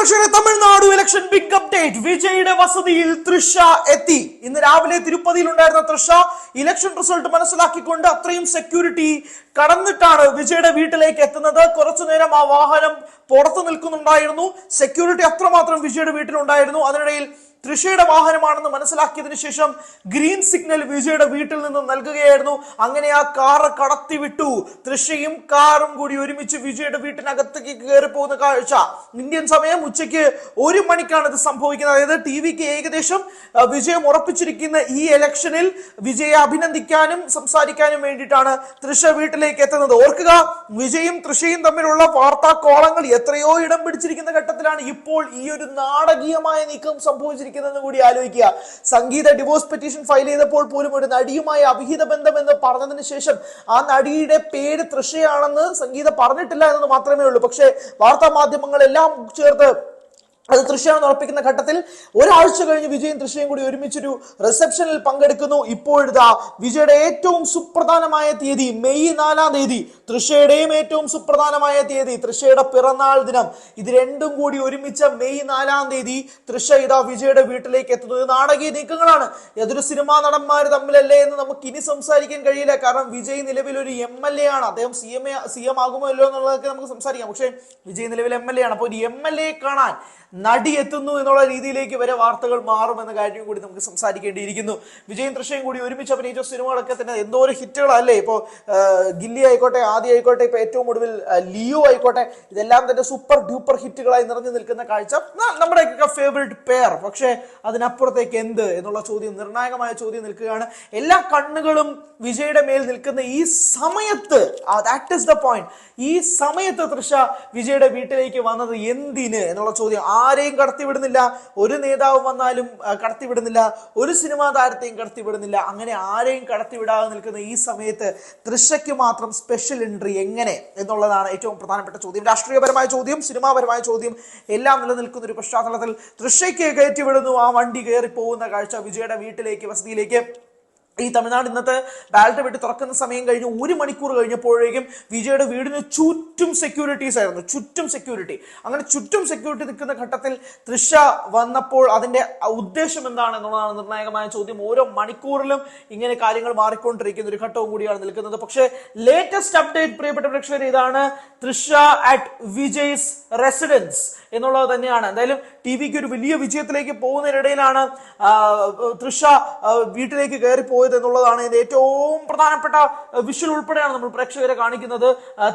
പക്ഷേ Tamil Nadu election big update. വിജയുടെ വസതിയിൽ തൃഷ എത്തി. ഇന്ന് രാവിലെ തിരുപ്പതിയിൽ ഉണ്ടായിരുന്ന തൃഷ ഇലക്ഷൻ റിസൾട്ട് മനസ്സിലാക്കിക്കൊണ്ട് അത്രയും സെക്യൂരിറ്റി കടന്നിട്ടാണ് വിജയുടെ വീട്ടിലേക്ക് എത്തുന്നത്. കുറച്ചുനേരം ആ വാഹനം പുറത്തു നിൽക്കുന്നുണ്ടായിരുന്നു. സെക്യൂരിറ്റി അത്രമാത്രം വിജയുടെ വീട്ടിലുണ്ടായിരുന്നു. അതിനിടയിൽ തൃഷയുടെ വാഹനമാണെന്ന് മനസ്സിലാക്കിയതിനു ശേഷം ഗ്രീൻ സിഗ്നൽ വിജയുടെ വീട്ടിൽ നിന്ന് നൽകുകയായിരുന്നു. അങ്ങനെ ആ കാറ് കടത്തിവിട്ടു. തൃഷയും കാറും കൂടി ഒരുമിച്ച് വിജയുടെ വീട്ടിനകത്തേക്ക് കയറി പോകുന്ന കാഴ്ച. ഇന്ത്യൻ സമയം ഉച്ചയ്ക്ക് 1 മണിക്കാണ് ഇത് സംഭവിക്കുന്നത്. അതായത് ടിവിക്ക് ഏകദേശം വിജയം ഉറപ്പിച്ചിരിക്കുന്ന ഈ ഇലക്ഷനിൽ വിജയെ അഭിനന്ദിക്കാനും സംസാരിക്കാനും വേണ്ടിയിട്ടാണ് തൃഷ വീട്ടിലേക്ക് എത്തുന്നത്. ഓർക്കുക, വിജയും തൃഷയും തമ്മിലുള്ള വാർത്താ കോളങ്ങൾ എത്രയോ ഇടം പിടിച്ചിരിക്കുന്ന ഘട്ടത്തിലാണ് ഇപ്പോൾ ഈ ഒരു നാടകീയമായ നീക്കം സംഭവിച്ചിരിക്കുന്നത് കൂടി ആലോചിക്കുക. സംഗീത ഡിവോഴ്സ് പെറ്റീഷൻ ഫയൽ ചെയ്തപ്പോൾ പോലും ഒരു നടിയുമായി അവിഹിത ബന്ധം എന്ന് പറഞ്ഞതിന് ശേഷം ആ നടിയുടെ പേര് തൃഷയാണെന്ന് സംഗീത പറഞ്ഞിട്ടില്ല എന്നത് മാത്രമേ ഉള്ളൂ. പക്ഷേ വാർത്താ മാധ്യമങ്ങളെല്ലാം ചേർത്ത് അത് തൃഷയാണെന്ന് ഉറപ്പിക്കുന്ന ഘട്ടത്തിൽ ഒരാഴ്ച കഴിഞ്ഞ് വിജയും തൃഷയും കൂടി ഒരുമിച്ചൊരു റിസപ്ഷനിൽ പങ്കെടുക്കുന്നു. ഇപ്പോഴിതാ വിജയുടെ ഏറ്റവും സുപ്രധാനമായ തീയതി മെയ് 4-ാം തീയതി, തൃഷയുടെയും ഏറ്റവും സുപ്രധാനമായ തീയതി തൃഷയുടെ പിറന്നാൾ ദിനം, ഇത് രണ്ടും കൂടി ഒരുമിച്ച മെയ് 4-ാം തീയതി തൃഷ ഇതാ വിജയുടെ വീട്ടിലേക്ക് എത്തുന്നത്. നാടകീയ നീക്കങ്ങളാണ്. ഏതൊരു സിനിമാ നടന്മാർ തമ്മിലല്ലേ എന്ന് നമുക്ക് ഇനി സംസാരിക്കാൻ കഴിയില്ല. കാരണം വിജയ് നിലവിൽ ഒരു MLA ആണ്. അദ്ദേഹം CM ആകുമല്ലോ എന്നുള്ളതൊക്കെ നമുക്ക് സംസാരിക്കാം. പക്ഷേ വിജയ് നിലവിൽ MLA ആണ്. അപ്പോൾ ഒരു MLA കാണാൻ നടി എത്തുന്നു എന്നുള്ള രീതിയിലേക്ക് വരെ വാർത്തകൾ മാറുമെന്ന കാര്യം കൂടി നമുക്ക് സംസാരിക്കേണ്ടിയിരിക്കുന്നു. വിജയും തൃഷയും കൂടി ഒരുമിച്ച് അഭിനയിച്ച സിനിമകളൊക്കെ തന്നെ എന്തോ ഒരു ഹിറ്റുകളല്ലേ. ഇപ്പോൾ ഗില്ലി ആയിക്കോട്ടെ, ആദി ആയിക്കോട്ടെ, ഇപ്പൊ ഏറ്റവും ഒടുവിൽ ലിയോ ആയിക്കോട്ടെ, ഇതെല്ലാം തന്നെ സൂപ്പർ ഡ്യൂപ്പർ ഹിറ്റുകളായി നിറഞ്ഞു നിൽക്കുന്ന കാഴ്ച. നമ്മുടെയൊക്കെ ഫേവറേറ്റ് പെയർ. പക്ഷേ അതിനപ്പുറത്തേക്ക് എന്ത് എന്നുള്ള ചോദ്യം, നിർണായകമായ ചോദ്യം നിൽക്കുകയാണ്. എല്ലാ കണ്ണുകളും വിജയുടെ മേൽ നിൽക്കുന്ന ഈ സമയത്ത്, ദാറ്റ് ഈസ് ദ പോയിന്റ്, ഈ സമയത്ത് തൃഷ വിജയുടെ വീട്ടിലേക്ക് വന്നത് എന്തിന് എന്നുള്ള ചോദ്യം. ആരെയും കടത്തിവിടുന്നില്ല, ഒരു നേതാവ് വന്നാലും കടത്തിവിടുന്നില്ല, ഒരു സിനിമാ താരത്തെയും കടത്തിവിടുന്നില്ല. അങ്ങനെ ആരെയും കടത്തിവിടാതെ നിൽക്കുന്ന ഈ സമയത്ത് തൃഷയ്ക്ക് മാത്രം സ്പെഷ്യൽ എൻട്രി എങ്ങനെ എന്നുള്ളതാണ് ഏറ്റവും പ്രധാനപ്പെട്ട ചോദ്യം. രാഷ്ട്രീയപരമായ ചോദ്യം, സിനിമാപരമായ ചോദ്യം എല്ലാം നിലനിൽക്കുന്ന ഒരു പശ്ചാത്തലത്തിൽ തൃഷയ്ക്ക് കയറ്റിവിടുന്നു. ആ വണ്ടി കയറി പോകുന്ന കാഴ്ച വിജയുടെ വീട്ടിലേക്ക്, വസതിയിലേക്ക്. ഈ തമിഴ്നാട് ഇന്നത്തെ ബാലറ്റ് പെട്ടി തുറക്കുന്ന സമയം കഴിഞ്ഞ് 1 മണിക്കൂർ കഴിഞ്ഞപ്പോഴേക്കും വിജയുടെ വീടിന് ചുറ്റും സെക്യൂരിറ്റീസ് ആയിരുന്നു. ചുറ്റും സെക്യൂരിറ്റി. അങ്ങനെ ചുറ്റും സെക്യൂരിറ്റി നിൽക്കുന്ന ഘട്ടത്തിൽ തൃഷ വന്നപ്പോൾ അതിന്റെ ഉദ്ദേശം എന്താണ് എന്നുള്ളതാണ് നിർണായകമായ ചോദ്യം. ഓരോ മണിക്കൂറിലും ഇങ്ങനെ കാര്യങ്ങൾ മാറിക്കൊണ്ടിരിക്കുന്ന ഒരു ഘട്ടവും കൂടിയാണ് നിൽക്കുന്നത്. പക്ഷേ ലേറ്റസ്റ്റ് അപ്ഡേറ്റ് പ്രിയപ്പെട്ട പ്രേക്ഷകർ, ഇതാണ് തൃഷ അറ്റ് വിജയ്സ് റെസിഡൻസ് എന്നുള്ളത് തന്നെയാണ്. എന്തായാലും ടിവിക്ക് ഒരു വലിയ വിജയത്തിലേക്ക് പോകുന്നതിനിടയിലാണ് തൃഷ വീട്ടിലേക്ക് കയറി പോയത് എന്നുള്ളതാണ് ഇതിന്റെ ഏറ്റവും പ്രധാനപ്പെട്ട വിഷ്വൽ ഉൾപ്പെടെയാണ് നമ്മൾ പ്രേക്ഷകരെ കാണിക്കുന്നത്.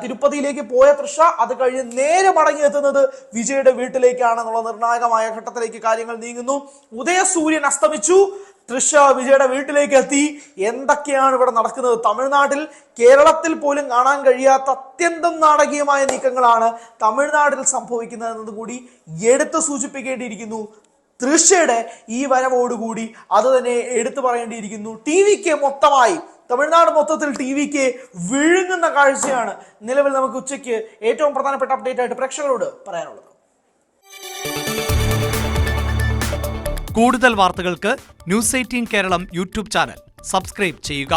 തിരുപ്പതിയിലേക്ക് പോയ തൃഷ അത് കഴിഞ്ഞ് നേരെ മടങ്ങി എത്തുന്നത് വിജയുടെ വീട്ടിലേക്കാണ് എന്നുള്ള നിർണായകമായ ഘട്ടത്തിലേക്ക് കാര്യങ്ങൾ നീങ്ങുന്നു. ഉദയസൂര്യൻ അസ്തമിച്ചു. തൃഷ വിജയുടെ വീട്ടിലേക്ക് എത്തി. എന്തൊക്കെയാണ് ഇവിടെ നടക്കുന്നത്? തമിഴ്നാട്ടിൽ, കേരളത്തിൽ പോലും കാണാൻ കഴിയാത്ത അത്യന്തം നാടകീയമായ നീക്കങ്ങളാണ് തമിഴ്നാട്ടിൽ സംഭവിക്കുന്നത് എന്നത് കൂടി എടുത്തു സൂചിപ്പിക്കേണ്ടിയിരിക്കുന്നു. തൃഷയുടെ ഈ വരവോടുകൂടി അത് തന്നെ എടുത്തു പറയേണ്ടിയിരിക്കുന്നു. ടിവിക്ക് മൊത്തമായി, തമിഴ്നാട് മൊത്തത്തിൽ ടിവിക്ക് വിഴുങ്ങുന്ന കാഴ്ചയാണ് നിലവിൽ നമുക്ക് ഉച്ചയ്ക്ക് ഏറ്റവും പ്രധാനപ്പെട്ട അപ്ഡേറ്റ് ആയിട്ട് പ്രേക്ഷകരോട് പറയാനുള്ളത്. കൂടുതൽ വാർത്തകൾക്ക് news 18 Keralam YouTube channel subscribe ചെയ്യുക.